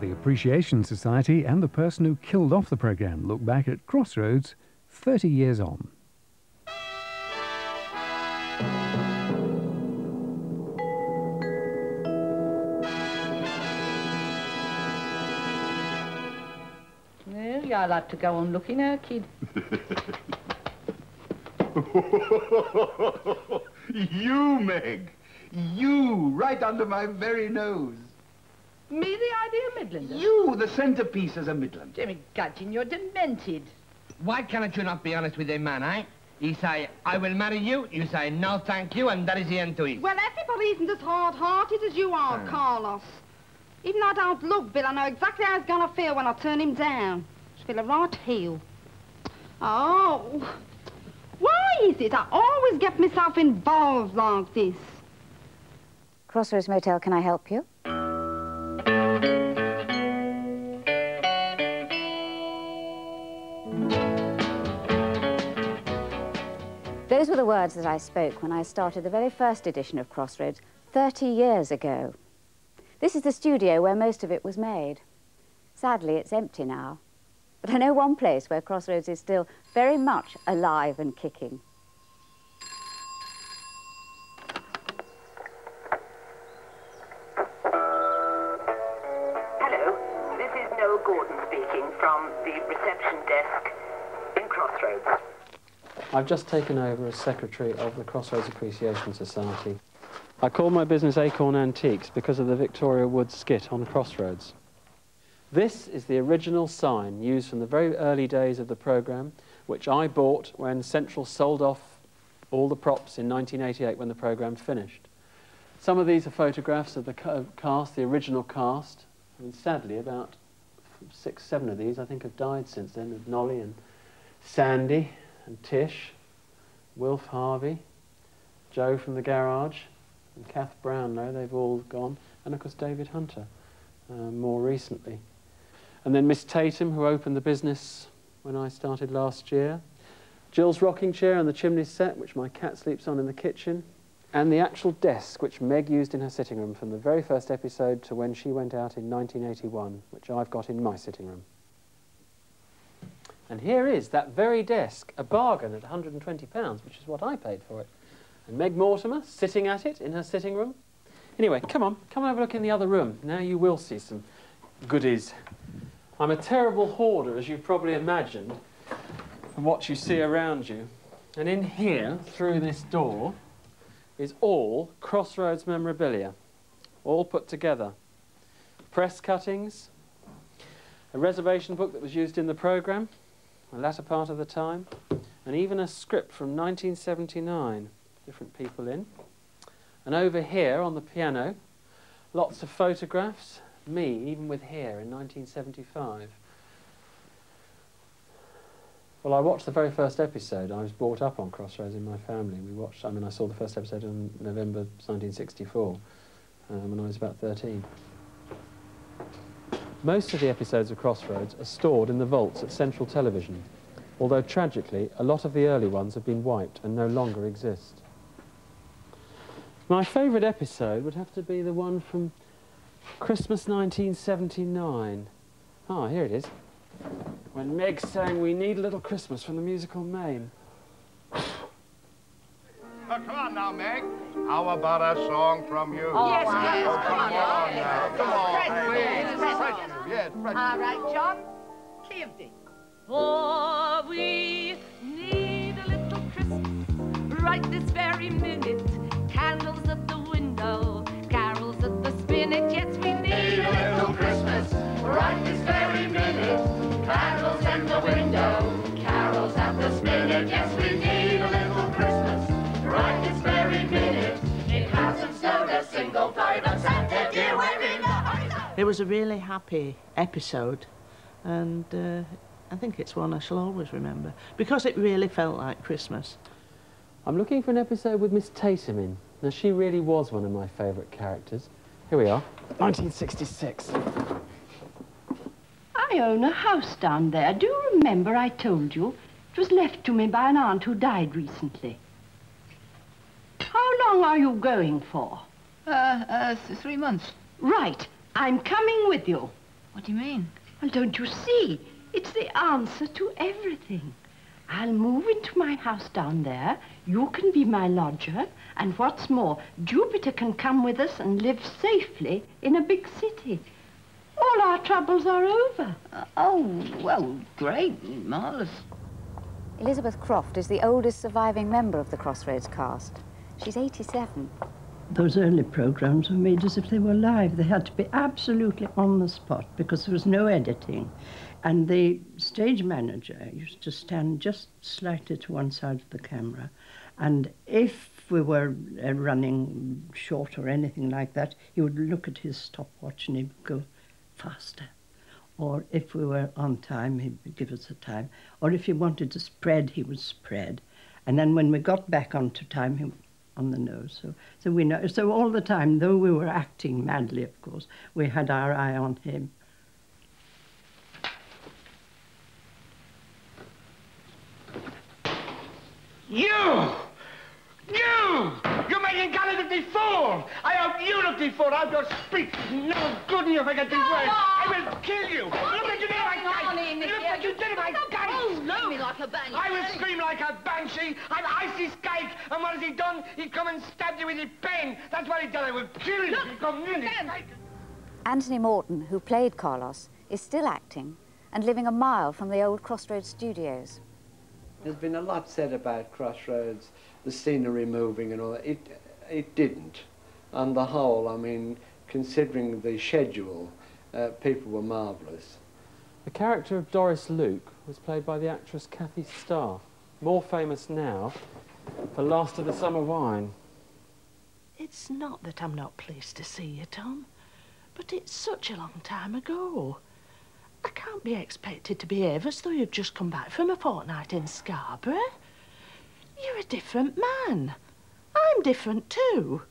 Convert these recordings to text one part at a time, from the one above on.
The Appreciation Society and the person who killed off the programme look back at Crossroads 30 years on. Well, you'll have to go on looking now, kid. You, Meg! You, right under my very nose. Me, the idea, Midlander? You, the centrepiece as a Midland. Jimmy Gudgeon, you're demented. Why cannot you not be honest with a man, eh? He say, I will marry you, you say, no thank you, and that is the end to it. Well, everybody isn't as hard-hearted as you are, Carlos. Even though I don't look Bill, I know exactly how he's gonna feel when I turn him down. Just feel a right heel. Oh, why is it I always get myself involved like this? Crossroads Motel, can I help you? Those were the words that I spoke when I started the very first edition of Crossroads 30 years ago. This is the studio where most of it was made. Sadly, it's empty now. But I know one place where Crossroads is still very much alive and kicking. Hello, this is Noel Gordon speaking from the reception desk in Crossroads. I've just taken over as secretary of the Crossroads Appreciation Society. I call my business Acorn Antiques because of the Victoria Wood skit on Crossroads. This is the original sign used from the very early days of the programme, which I bought when Central sold off all the props in 1988 when the programme finished. Some of these are photographs of the cast, the original cast. I mean, sadly, about 6, 7 of these I think have died since then, of Nolly and Sandy and Tish, Wilf Harvey, Joe from the garage, and Kath Brownlow, they've all gone, and of course David Hunter, more recently. And then Miss Tatum, who opened the business when I started last year, Jill's rocking chair on the chimney set, which my cat sleeps on in the kitchen, and the actual desk, which Meg used in her sitting room from the very first episode to when she went out in 1981, which I've got in my sitting room. And here is that very desk, a bargain at £120, which is what I paid for it. And Meg Mortimer sitting at it in her sitting room. Anyway, come on have a look in the other room. Now you will see some goodies. I'm a terrible hoarder, as you've probably imagined, from what you see around you. And in here, through this door, is all Crossroads memorabilia, all put together. Press cuttings, a reservation book that was used in the programme, the latter part of the time, and even a script from 1979, different people in. And over here on the piano, lots of photographs, me, even with hair, in 1975. Well, I watched the very first episode. I was brought up on Crossroads in my family. We watched, I saw the first episode in November 1964, when I was about 13. Most of the episodes of Crossroads are stored in the vaults at Central Television, although tragically a lot of the early ones have been wiped and no longer exist. My favourite episode would have to be the one from Christmas 1979. Ah, here it is. When Meg sang "We Need a Little Christmas" from the musical Mame. Oh, come on now, Meg. How about a song from you? Oh, yes, come on now. Come on, please. Yes, all right, John. Cleavedy. For we need a little Christmas right this very minute. Candles at the window, carols at the spinet. Yes, we need a little Christmas right this very minute. Candles at the window, carols at the spinet. Yes, we need a little Christmas right this very minute. It hasn't snowed a single flurry, but Santa dear, we're in a hurry. It was a really happy episode, and I think it's one I shall always remember, because it really felt like Christmas. I'm looking for an episode with Miss Tatum in. Now, she really was one of my favourite characters. Here we are, 1966. I own a house down there. Do you remember I told you? It was left to me by an aunt who died recently. How long are you going for? 3 months. Right. I'm coming with you. What do you mean? Well, don't you see? It's the answer to everything. I'll move into my house down there. You can be my lodger. And what's more, Jupiter can come with us and live safely in a big city. All our troubles are over. Oh, well, great. Marvellous. Elisabeth Croft is the oldest surviving member of the Crossroads cast. She's 87. Those early programmes were made as if they were live. They had to be absolutely on the spot because there was no editing. And the stage manager used to stand just slightly to one side of the camera. And if we were running short or anything like that, he would look at his stopwatch and he would go faster. Or if we were on time, he would give us a time. Or if he wanted to spread, he would spread. And then when we got back onto time, he on the nose. So we know. So all the time, though we were acting madly, of course, we had our eye on him. You're making Gally look the fool! I hope you look the fool! I hope your speech is no good enough I get these words! I will kill you! Look at you did it like that! Look at you did it like that! Oh, no! Me like a banshee. I will scream like a banshee! I'm icy skate! And what has he done? He's come and stabbed you with his pen! That's what he done! I will kill you! Anthony Morton, who played Carlos, is still acting and living a mile from the old Crossroads studios. There's been a lot said about Crossroads, the scenery moving and all that. It didn't. On the whole, I mean, considering the schedule, people were marvellous. The character of Doris Luke was played by the actress Kathy Starr, more famous now for Last of the Summer Wine. It's not that I'm not pleased to see you, Tom, but it's such a long time ago. I can't be expected to behave as though you've just come back from a fortnight in Scarborough. You're a different man. I'm different too.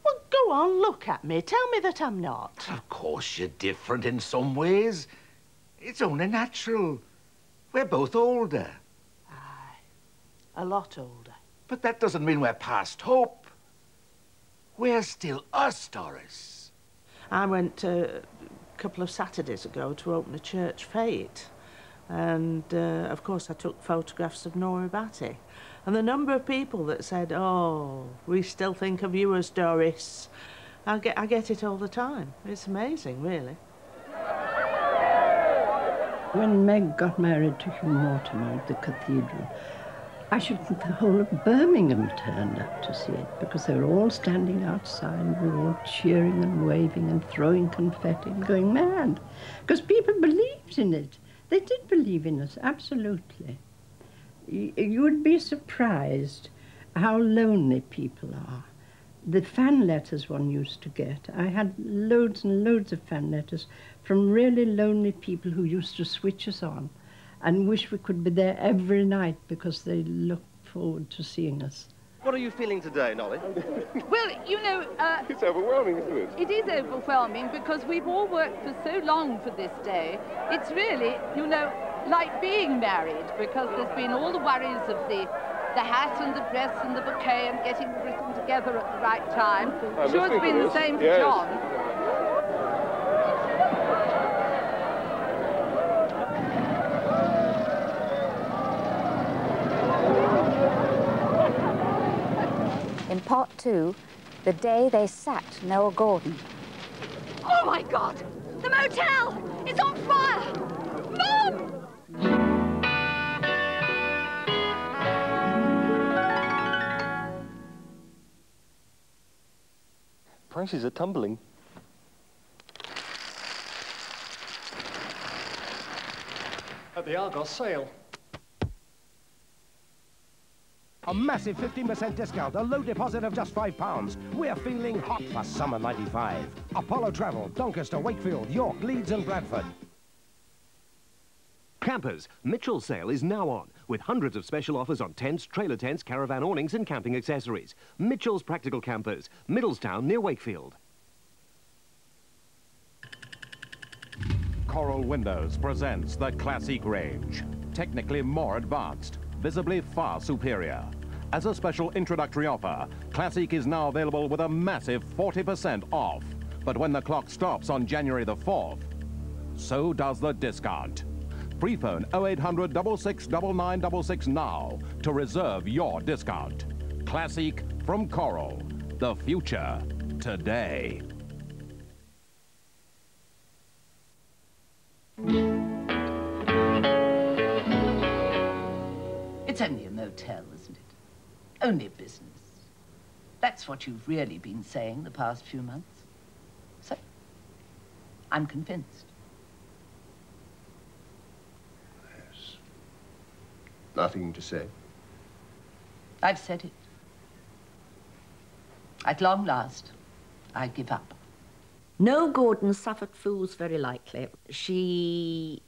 Well, go on, look at me. Tell me that I'm not. Of course you're different in some ways. It's only natural. We're both older. Aye, a lot older. But that doesn't mean we're past hope. We're still us, Doris. I went a couple of Saturdays ago to open a church fete. And, of course, I took photographs of Nora Batty. And the number of people that said, oh, we still think of you as Doris. I get it all the time. It's amazing, really. When Meg got married to Hugh Mortimer at the cathedral, I should think the whole of Birmingham turned up to see it because they were all standing outside and we were all cheering and waving and throwing confetti and going mad because people believed in it. They did believe in us, absolutely. You would be surprised how lonely people are. The fan letters one used to get, I had loads and loads of fan letters from really lonely people who used to switch us on and wish we could be there every night because they looked forward to seeing us. What are you feeling today, Nolly? Well, you know... it's overwhelming, isn't it? It is overwhelming because we've all worked for so long for this day. It's really, you know, like being married because there's been all the worries of the hat and the dress and the bouquet and getting everything together at the right time. I'm sure it's been the same for John. In part 2, the day they sacked Noel Gordon. Oh, my God! The motel! It's on fire! Mom! Prices are tumbling. At the Argos sale. A massive 15% discount, a low deposit of just £5. We're feeling hot for summer 95. Apollo Travel, Doncaster, Wakefield, York, Leeds and Bradford. Campers, Mitchell's sale is now on, with hundreds of special offers on tents, trailer tents, caravan awnings and camping accessories. Mitchell's Practical Campers, Middlestown near Wakefield. Coral Windows presents the Classic range. Technically more advanced, visibly far superior. As a special introductory offer, Classic is now available with a massive 40% off. But when the clock stops on January the 4th, so does the discount. Free phone 0800 66 9966 now to reserve your discount. Classic from Coral. The future today. It's only a motel, isn't it? Only business. That's what you've really been saying the past few months. So, I'm convinced. Yes. Nothing to say. I've said it. At long last, I give up. No, Gordon suffered fools very likely. She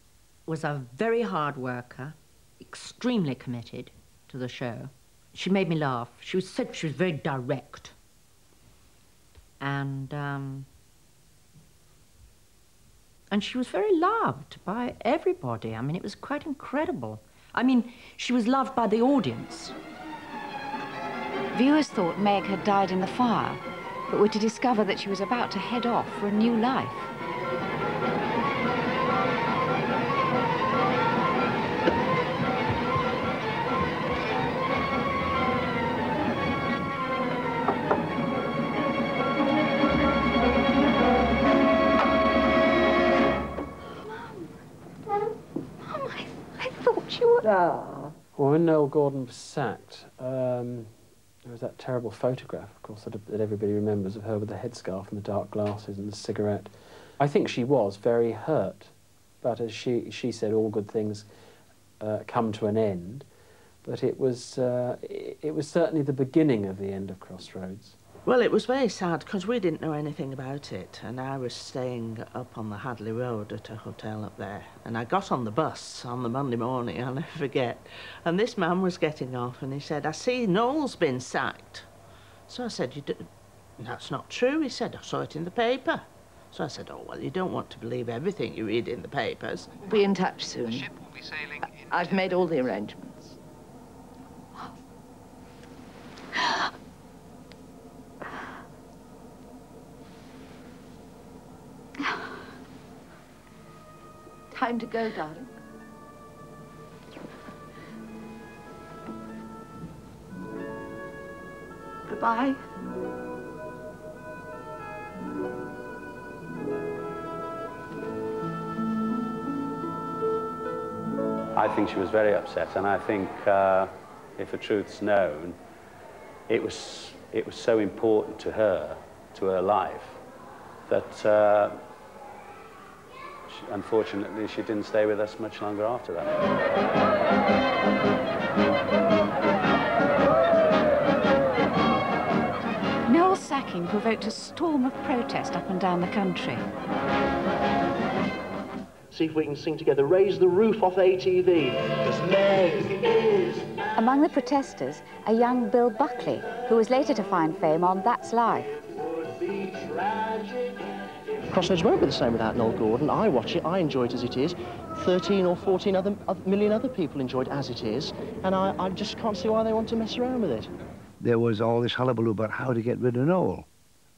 was a very hard worker, extremely committed to the show. She made me laugh. She was very direct. And she was very loved by everybody. I mean, it was quite incredible. I mean, she was loved by the audience. Viewers thought Meg had died in the fire, but were to discover that she was about to head off for a new life. Mum, I thought you were... Well, when Noel Gordon was sacked, there was that terrible photograph, of course, that everybody remembers of her with the headscarf and the dark glasses and the cigarette. I think she was very hurt, but as she said, all good things come to an end. But it was certainly the beginning of the end of Crossroads. Well, it was very sad because we didn't know anything about it, and I was staying up on the Hadley Road at a hotel up there, and I got on the bus on the Monday morning, I'll never forget, and this man was getting off, and he said, "I see Noel's been sacked." So I said, "That's not true." He said, "I saw it in the paper." So I said, "Oh, well, you don't want to believe everything you read in the papers." Be in touch soon. The ship will be sailing in I've made all the arrangements. Time to go, darling. Goodbye. I think she was very upset, and I think if the truth's known, it was so important to her, to her life, that unfortunately she didn't stay with us much longer after that. Noel's sacking provoked a storm of protest up and down the country. See if we can sing together, "Raise the Roof" off ATV. 'Cause Meg is... Among the protesters, a young Bill Buckley, who was later to find fame on That's Life. Crossroads won't be the same without Noel Gordon. I watch it, I enjoy it as it is. 13 or 14 million other people enjoy it as it is, and I just can't see why they want to mess around with it. There was all this hullabaloo about how to get rid of Noel.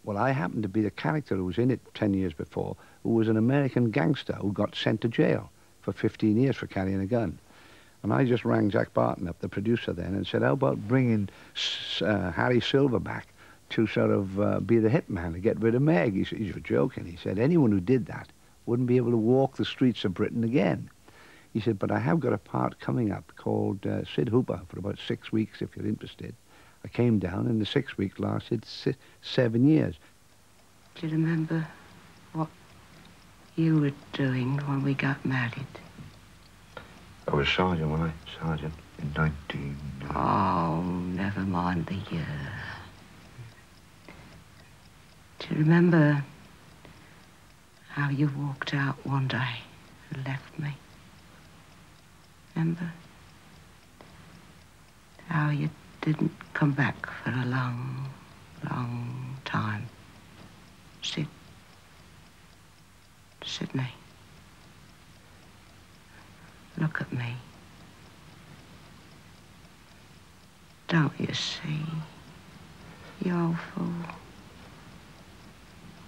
Well, I happened to be the character who was in it 10 years before, who was an American gangster who got sent to jail for 15 years for carrying a gun. And I just rang Jack Barton up, the producer then, and said, how about bringing Harry Silver back to sort of be the hitman to get rid of Meg? He said, "You're joking." He said, "Anyone who did that wouldn't be able to walk the streets of Britain again." He said, "But I have got a part coming up called Sid Hooper for about 6 weeks, if you're interested." I came down, and the 6 weeks lasted 7 years. Do you remember what you were doing when we got married? I was sergeant, wasn't I? Sergeant in 19... Oh, never mind the year. Do you remember how you walked out one day and left me? Remember? How you didn't come back for a long, long time. Sydney. Look at me. Don't you see? You old fool.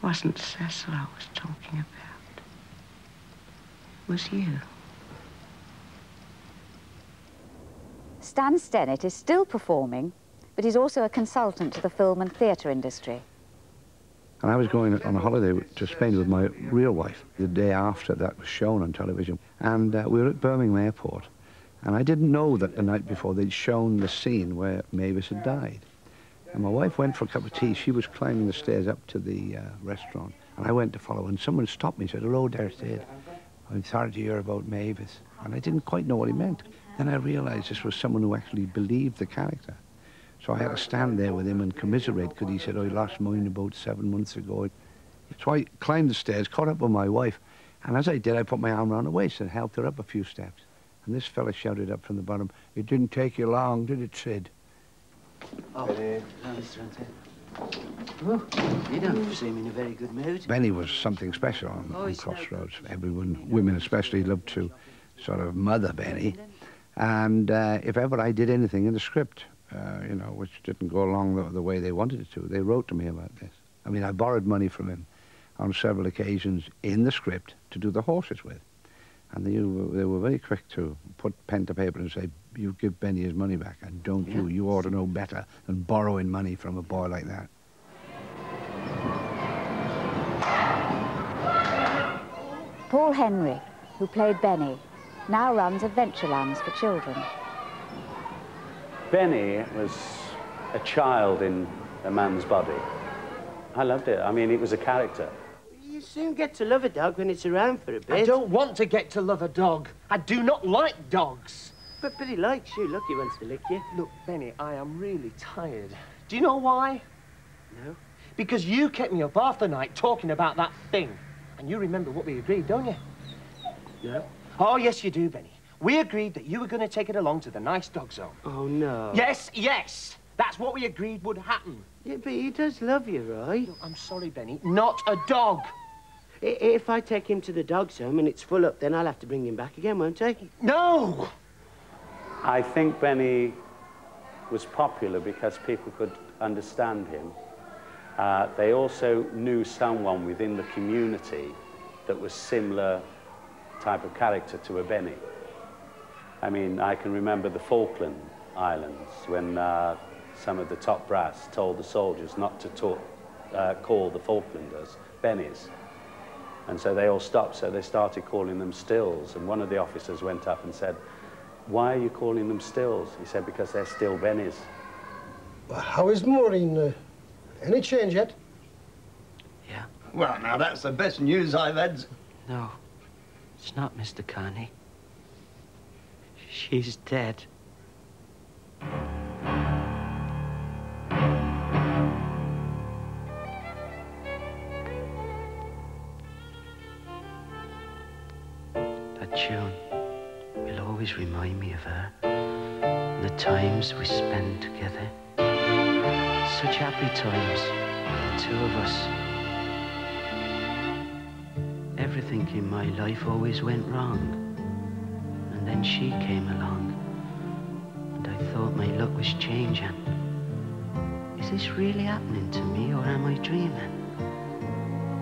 Wasn't Cecil I was talking about. was you. Stan Stennett is still performing, but he's also a consultant to the film and theatre industry. And I was going on a holiday to Spain with my real wife the day after that was shown on television. And we were at Birmingham Airport. And I didn't know that the night before they'd shown the scene where Mavis had died. And my wife went for a cup of tea. She was climbing the stairs up to the restaurant. And I went to follow. And someone stopped me and said, "Hello there, Sid. I'm sorry to hear about Mavis." And I didn't quite know what he meant. Then I realised this was someone who actually believed the character. So I had to stand there with him and commiserate, because he said, "Oh, he lost mine about 7 months ago." So I climbed the stairs, caught up with my wife, and as I did, I put my arm around her waist and helped her up a few steps. And this fella shouted up from the bottom, "It didn't take you long, did it, Sid?" Oh, hello, Mr. Hunter. Oh, you don't seem in a very good mood. Benny was something special on Crossroads. Everyone, women especially, loved to sort of mother Benny. And if ever I did anything in the script, you know, which didn't go along the way they wanted it to, they wrote to me about this. I mean, I borrowed money from him on several occasions in the script to do the horses with. And they were very quick to put pen to paper and say, "You give Benny his money back, and don't you. You ought to know better than borrowing money from a boy like that." Paul Henry, who played Benny, now runs Adventurelands for children. Benny was a child in a man's body. I loved it. I mean, it was a character. You soon get to love a dog when it's around for a bit. I don't want to get to love a dog. I do not like dogs. But he likes you. Look, he wants to lick you. Look, Benny, I am really tired. Do you know why? No. Because you kept me up half the night talking about that thing. And you remember what we agreed, don't you? No. Oh, yes, you do, Benny. We agreed that you were going to take it along to the nice dog zone. Oh, no. Yes, yes. That's what we agreed would happen. Yeah, but he does love you, right? Look, I'm sorry, Benny. Not a dog. If I take him to the dog's home and it's full up, then I'll have to bring him back again, won't I? No! I think Benny was popular because people could understand him. They also knew someone within the community that was similar type of character to a Benny. I mean, I can remember the Falkland Islands when some of the top brass told the soldiers not to call the Falklanders Bennies. And so they all stopped, so they started calling them Stills. And one of the officers went up and said, "Why are you calling them Stills?" He said, "Because they're still Bennies." Well, how is Maureen? Any change yet? Yeah. Well, now, that's the best news I've had. No, it's not, Mr. Carney. She's dead. That tune will always remind me of her and the times we spent together. Such happy times, the two of us. Everything in my life always went wrong. And then she came along, and I thought my luck was changing. Is this really happening to me, or am I dreaming?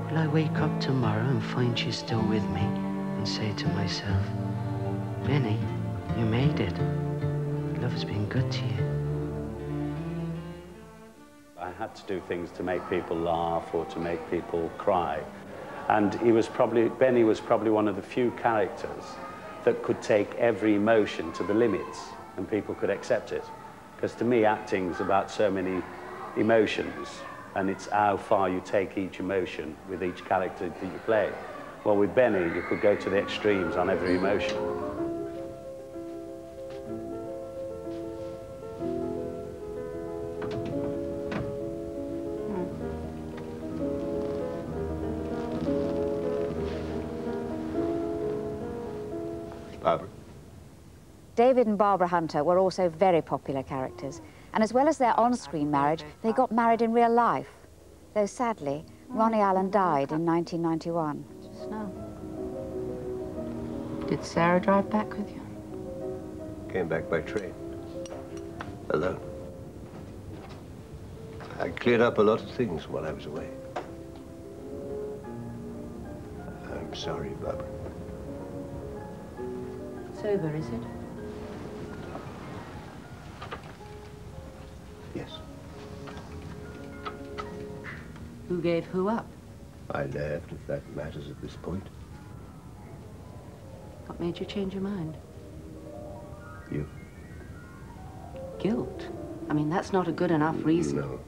Will I wake up tomorrow and find she's still with me and say to myself, "Benny, you made it. Love has been good to you." I had to do things to make people laugh or to make people cry. And Benny was probably one of the few characters that could take every emotion to the limits and people could accept it. Because to me, acting's about so many emotions, and it's how far you take each emotion with each character that you play. Well, with Benny, you could go to the extremes on every emotion. Barbara. David and Barbara Hunter were also very popular characters, and as well as their on-screen marriage, they got married in real life. Though sadly, Ronnie Allen died in 1991. Snow. Did Sarah drive back with you? Came back by train. Alone. I cleared up a lot of things while I was away. I'm sorry, Barbara. Sober, is it? Yes. Who gave who up? I left, if that matters at this point. What made you change your mind? You. Guilt? I mean, that's not a good enough reason. No.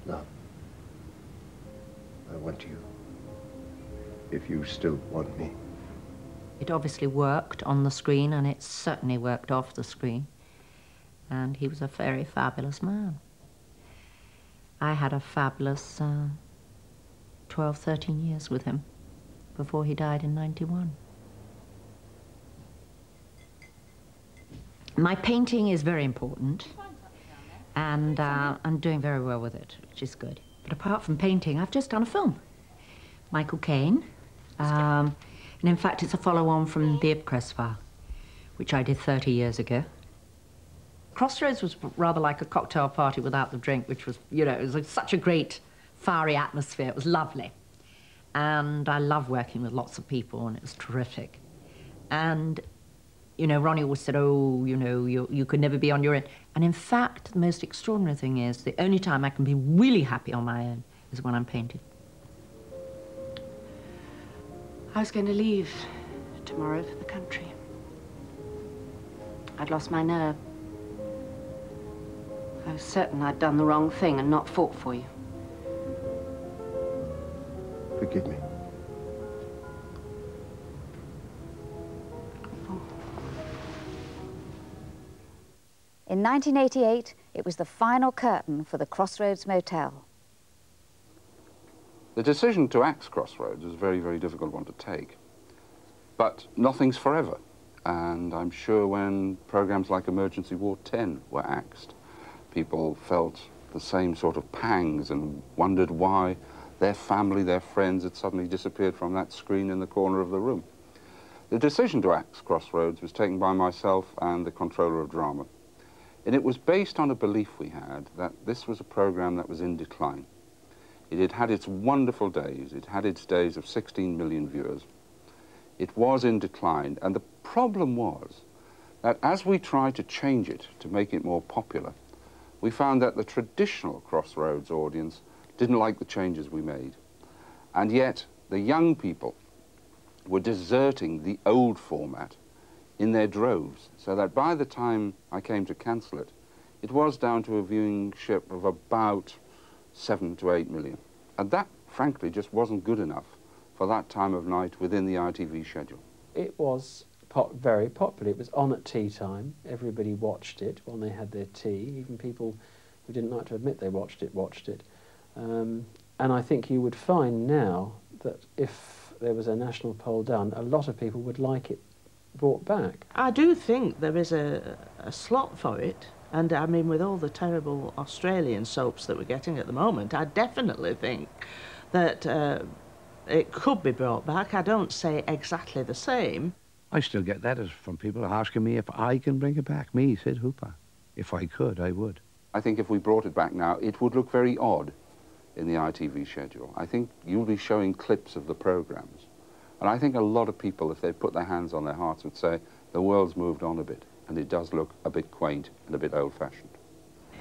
Love. I want you. If you still want me. It obviously worked on the screen, and it certainly worked off the screen. And he was a very fabulous man. I had a fabulous 12, 13 years with him before he died in '91. My painting is very important, and I'm doing very well with it, which is good. But apart from painting, I've just done a film. Michael Caine. And in fact, it's a follow-on from The Ipcress File, which I did 30 years ago. Crossroads was rather like a cocktail party without the drink, which was, you know, it was like such a great, fiery atmosphere. It was lovely. And I love working with lots of people, and it was terrific. And, you know, Ronnie always said, oh, you know, you could never be on your own. And in fact, the most extraordinary thing is the only time I can be really happy on my own is when I'm painting. I was going to leave tomorrow for the country. I'd lost my nerve. I was certain I'd done the wrong thing and not fought for you. Forgive me. In 1988, it was the final curtain for the Crossroads Motel. The decision to axe Crossroads is a very, very difficult one to take. But nothing's forever. And I'm sure when programs like Emergency Ward 10 were axed, people felt the same sort of pangs and wondered why their family, their friends had suddenly disappeared from that screen in the corner of the room. The decision to axe Crossroads was taken by myself and the controller of drama. And it was based on a belief we had that this was a program that was in decline. It had had its wonderful days. It had its days of 16 million viewers. It was in decline, and the problem was that as we tried to change it to make it more popular, we found that the traditional Crossroads audience didn't like the changes we made. And yet, the young people were deserting the old format in their droves, so that by the time I came to cancel it, it was down to a viewership of about 7 to 8 million. And that, frankly, just wasn't good enough for that time of night within the ITV schedule. It was very popular. It was on at tea time. Everybody watched it when they had their tea. Even people who didn't like to admit they watched it. And I think you would find now that if there was a national poll done, a lot of people would like it brought back. I do think there is a slot for it. And I mean, with all the terrible Australian soaps that we're getting at the moment, I definitely think that it could be brought back. I don't say exactly the same. I still get letters from people asking me if I can bring it back. Me, Sid Hooper. If I could, I would. I think if we brought it back now, it would look very odd in the ITV schedule. I think you'll be showing clips of the programs. And I think a lot of people, if they put their hands on their hearts, would say the world's moved on a bit. And it does look a bit quaint and a bit old-fashioned.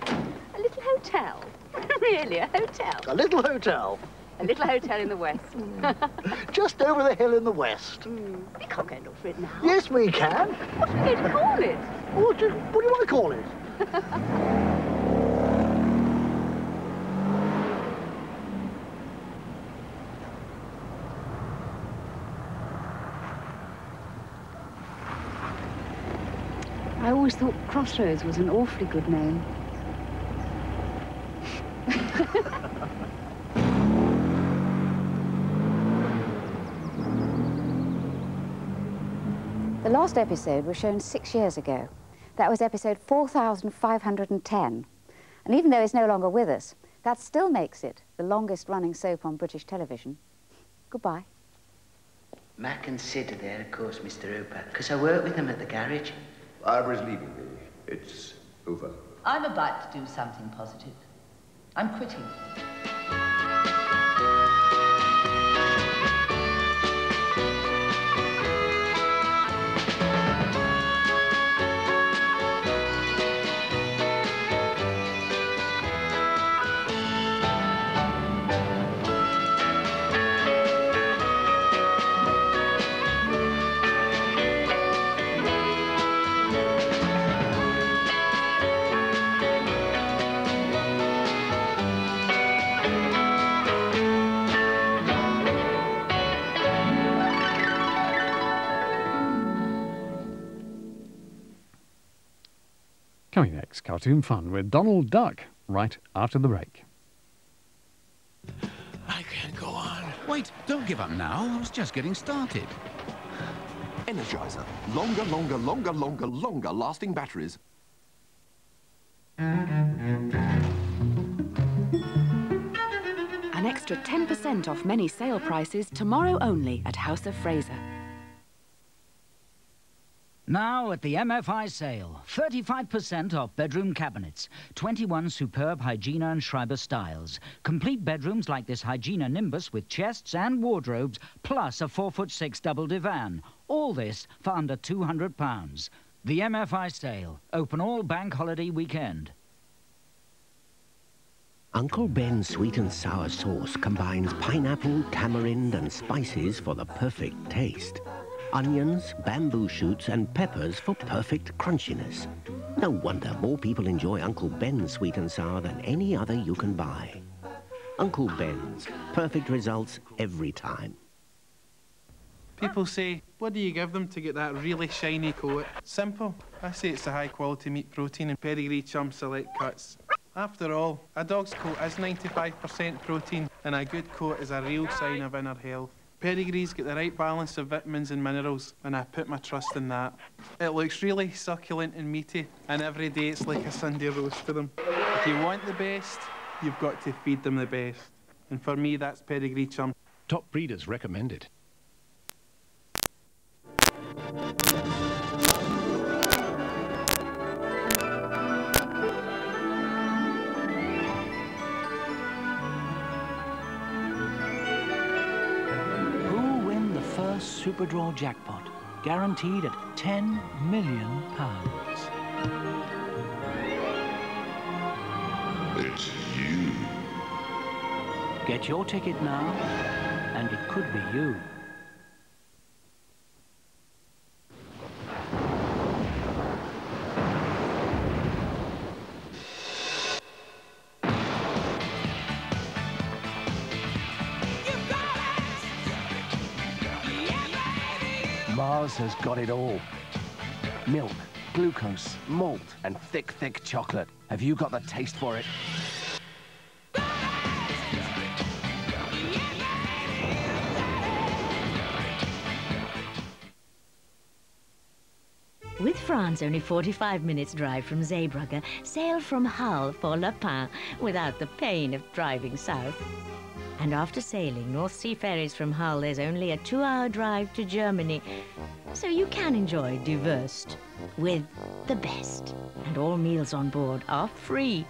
A little hotel? Really, a hotel? A little hotel. A little hotel in the west. Just over the hill in the west. We can't go and look for it now. Yes, we can. What are we going to call it? What do you want to call it? I always thought Crossroads was an awfully good name. The last episode was shown 6 years ago. That was episode 4510. And even though it's no longer with us, that still makes it the longest running soap on British television. Goodbye. Mac and Sid are there, of course, Mr. Hooper, because I work with them at the garage. Barbara's leaving me. It's over. I'm about to do something positive. I'm quitting. Coming next, cartoon fun with Donald Duck, right after the break. I can't go on. Wait, don't give up now. I was just getting started. Energizer. Longer, longer, longer, longer, longer lasting batteries. An extra 10% off many sale prices tomorrow only at House of Fraser. Now at the MFI sale, 35% off bedroom cabinets, 21 superb Hygiena and Schreiber styles, complete bedrooms like this Hygiena Nimbus with chests and wardrobes, plus a 4'6" double divan. All this for under £200. The MFI sale, open all bank holiday weekend. Uncle Ben's sweet and sour sauce combines pineapple, tamarind and spices for the perfect taste. Onions, bamboo shoots and peppers for perfect crunchiness. No wonder more people enjoy Uncle Ben's sweet and sour than any other you can buy. Uncle Ben's, perfect results every time. People say, what do you give them to get that really shiny coat? Simple. I say it's the high quality meat protein and pedigree chum select cuts. After all, a dog's coat is 95% protein and a good coat is a real sign of inner health. Pedigrees get the right balance of vitamins and minerals, and I put my trust in that. It looks really succulent and meaty, and every day it's like a Sunday roast for them. If you want the best, you've got to feed them the best. And for me, that's pedigree chum. Top breeders recommended. Super Draw jackpot, guaranteed at £10 million. It's you. Get your ticket now, and it could be you. Mars has got it all. Milk, glucose, malt, and thick, thick chocolate. Have you got the taste for it? With France only 45 minutes drive from Zeebrugge, sail from Hull for Le Pen without the pain of driving south. And after sailing North Sea ferries from Hull, there's only a 2-hour drive to Germany. So you can enjoy Die Wurst with the best. And all meals on board are free.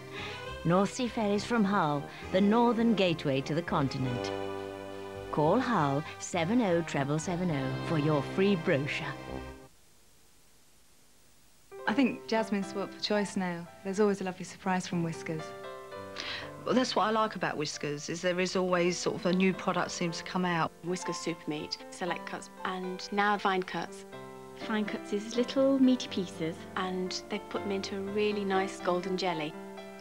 North Sea ferries from Hull, the northern gateway to the continent. Call Hull 707770 for your free brochure. I think Jasmine's spoilt for choice now. There's always a lovely surprise from Whiskers. Well, that's what I like about Whiskers, is there is always sort of a new product seems to come out. Whiskers super meat, select cuts, and now fine cuts. Fine cuts is little meaty pieces, and they've put them into a really nice golden jelly.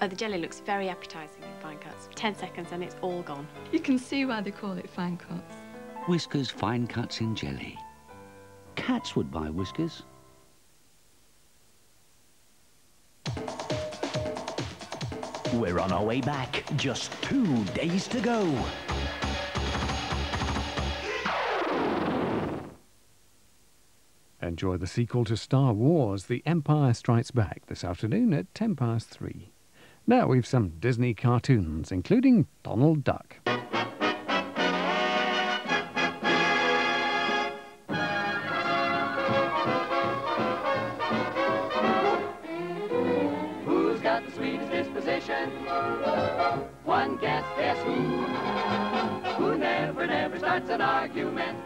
Oh, the jelly looks very appetising in fine cuts. 10 seconds and it's all gone. You can see why they call it fine cuts. Whiskers fine cuts in jelly. Cats would buy Whiskers. We're on our way back. Just 2 days to go. Enjoy the sequel to Star Wars, The Empire Strikes Back, this afternoon at 3:10. Now we've some Disney cartoons, including Donald Duck. Who's got the sweetest disposition? One guess who? Who never starts an argument?